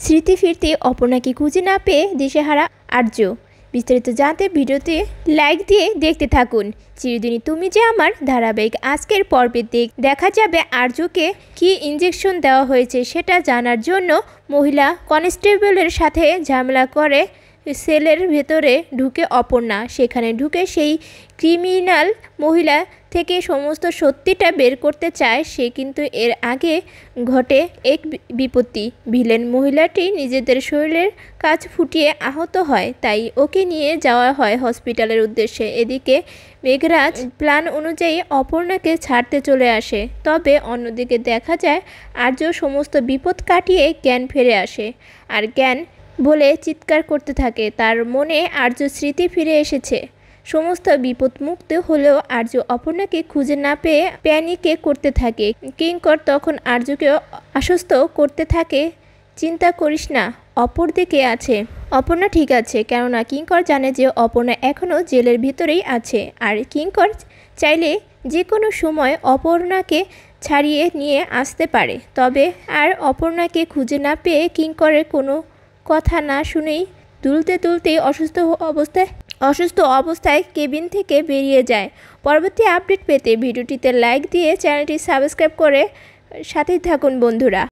স্মৃতি ফিরতে অপর্ণাকে খুঁজে না পেয়ে দিশেহারা আর্য। বিস্তারিত জানতে ভিডিওতে লাইক দিয়ে দেখতে থাকুন। চিরদিনই তুমি যে আমার ধারাবাহিক আজকের পর্বে দেখা যাবে আর্যকে কী ইঞ্জেকশন দেওয়া হয়েছে সেটা জানার জন্য মহিলা কনস্টেবলের সাথে ঝামেলা করে সেলের ভেতরে ঢুকে অপর্ণা। সেখানে ঢুকে সেই ক্রিমিনাল মহিলা থেকে সমস্ত সত্যিটা বের করতে চায় সে, কিন্তু এর আগে ঘটে এক বিপত্তি। ভিলেন মহিলাটি নিজেদের শরীরের কাজ ফুটিয়ে আহত হয়, তাই ওকে নিয়ে যাওয়া হয় হসপিটালের উদ্দেশ্যে। এদিকে মেঘরাজ প্ল্যান অনুযায়ী অপর্ণাকে ছাড়তে চলে আসে, তবে অন্যদিকে দেখা যায় আর্য সমস্ত বিপদ কাটিয়ে জ্ঞান ফিরে আসে আর জ্ঞান বলে চিৎকার করতে থাকে। তার মনে আর্য স্মৃতি ফিরে এসেছে। সমস্ত বিপদমুক্ত হলেও আর্য অপর্ণাকে খুঁজে না পেয়ে প্যানিকে করতে থাকে। কিঙ্কর তখন আর্যকে আশ্বস্ত করতে থাকে, চিন্তা করিস না, অপরদিকে আছে, অপর্ণা ঠিক আছে। কেননা কিঙ্কর জানে যে অপর্ণা এখনও জেলের ভিতরেই আছে আর কিঙ্কর চাইলে যে কোনো সময় অপর্ণাকে ছাড়িয়ে নিয়ে আসতে পারে। তবে আর অপর্ণাকে খুঁজে না পেয়ে কিঙ্করের কোনো কথা না শুনেই দুলতে অসুস্থ অবস্থায় কেবিন থেকে বেরিয়ে যায়। পরবর্তী আপডেট পেতে ভিডিওটিতে লাইক দিয়ে চ্যানেলটি সাবস্ক্রাইব করে সাথেই থাকুন বন্ধুরা।